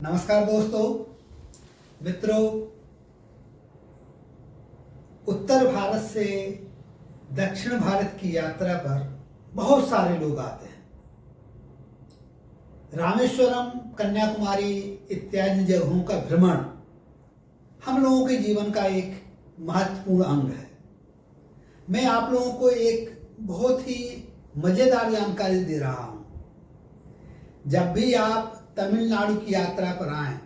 नमस्कार दोस्तों, मित्रों। उत्तर भारत से दक्षिण भारत की यात्रा पर बहुत सारे लोग आते हैं। रामेश्वरम, कन्याकुमारी इत्यादि जगहों का भ्रमण हम लोगों के जीवन का एक महत्वपूर्ण अंग है। मैं आप लोगों को एक बहुत ही मजेदार जानकारी दे रहा हूं। जब भी आप तमिलनाडु की यात्रा पर आए,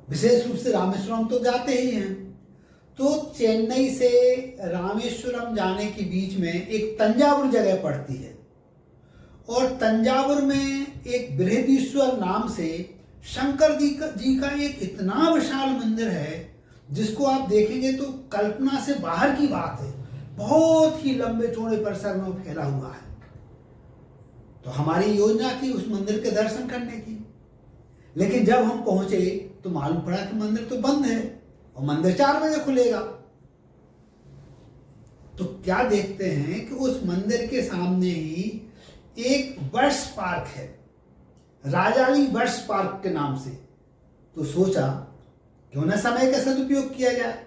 विशेष रूप से रामेश्वरम तो जाते ही हैं, तो चेन्नई से रामेश्वरम जाने के बीच में एक तंजावुर जगह पड़ती है और तंजावुर में एक बृहदीश्वर नाम से शंकर जी का एक इतना विशाल मंदिर है जिसको आप देखेंगे तो कल्पना से बाहर की बात है। बहुत ही लंबे चौड़े परिसर में फैला हुआ है। तो हमारी योजना थी उस मंदिर के दर्शन करने की, लेकिन जब हम पहुंचे तो मालूम पड़ा कि मंदिर तो बंद है और मंदिर 4 बजे खुलेगा। तो क्या देखते हैं कि उस मंदिर के सामने ही एक वर्ष पार्क है, राजाली वर्ष पार्क के नाम से। तो सोचा क्यों न समय का सदुपयोग किया जाए।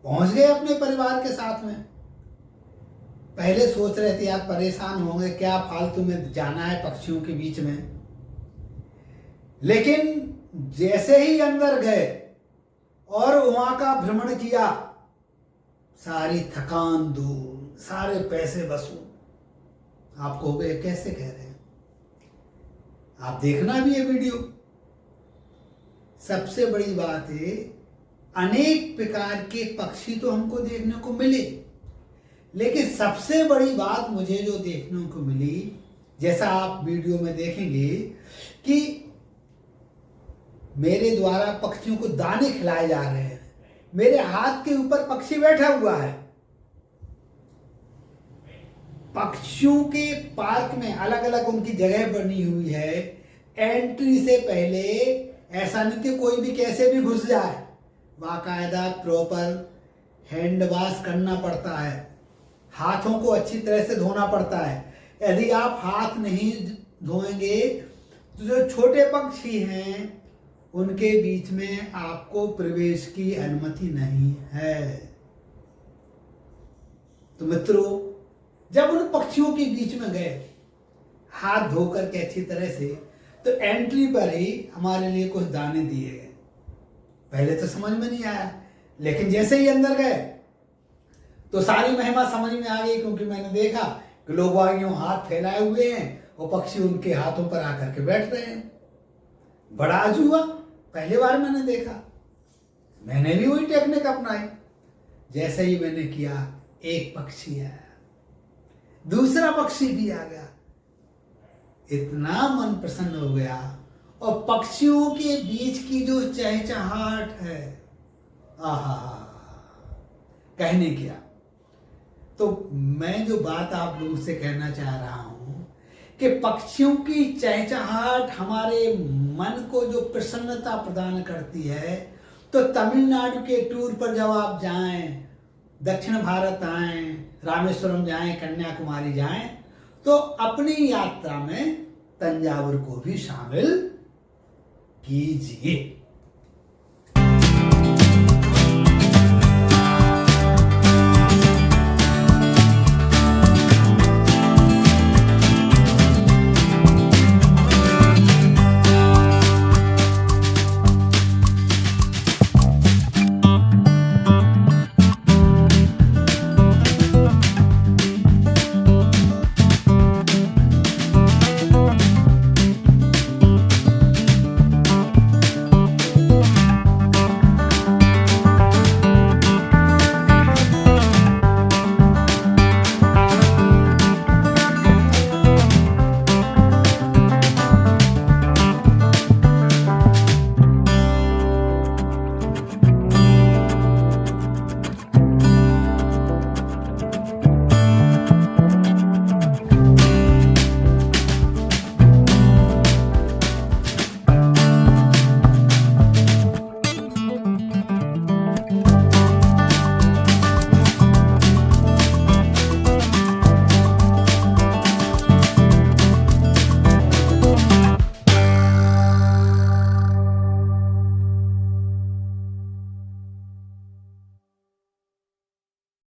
पहुंच गए अपने परिवार के साथ में। पहले सोच रहे थे यार परेशान होंगे, क्या फालतू में जाना है पक्षियों के बीच में। लेकिन जैसे ही अंदर गए और वहां का भ्रमण किया, सारी थकान दूर, सारे पैसे वसूल। आप कहोगे कैसे कह रहे हैं, आप देखना भी है वीडियो। सबसे बड़ी बात है, अनेक प्रकार के पक्षी तो हमको देखने को मिले, लेकिन सबसे बड़ी बात मुझे जो देखने को मिली, जैसा आप वीडियो में देखेंगे कि मेरे द्वारा पक्षियों को दाने खिलाए जा रहे हैं। मेरे हाथ के ऊपर पक्षी बैठा हुआ है। पक्षियों के पार्क में अलग अलग उनकी जगह बनी हुई है। एंट्री से पहले ऐसा नहीं कि कोई भी कैसे भी घुस जाए, बाकायदा प्रॉपर हैंड वॉश करना पड़ता है। हाथों को अच्छी तरह से धोना पड़ता है। यदि आप हाथ नहीं धोएंगे तो जो छोटे पक्षी हैं उनके बीच में आपको प्रवेश की अनुमति नहीं है। तो मित्रों, जब उन पक्षियों के बीच में गए हाथ धोकर के अच्छी तरह से, तो एंट्री पर ही हमारे लिए कुछ दाने दिए गए। पहले तो समझ में नहीं आया, लेकिन जैसे ही अंदर गए तो सारी महिमा समझ में आ गई, क्योंकि मैंने देखा कि लोग यूं हाथ फैलाए हुए हैं और पक्षी उनके हाथों पर आकर के बैठ रहे हैं। बड़ा अजूबा, पहली बार मैंने देखा। मैंने भी वही टेक्निक अपनाई। जैसे ही मैंने किया, एक पक्षी आया, दूसरा पक्षी भी आ गया। इतना मन प्रसन्न हो गया। और पक्षियों के बीच की जो चहचहाट है, आहा, कहने क्या। तो मैं जो बात आप लोगों से कहना चाह रहा हूं कि पक्षियों की चहचहाट हमारे मन को जो प्रसन्नता प्रदान करती है, तो तमिलनाडु के टूर पर जब आप जाएं, दक्षिण भारत आएं, रामेश्वरम जाएं, कन्याकुमारी जाएं, तो अपनी यात्रा में तंजावुर को भी शामिल कीजिए।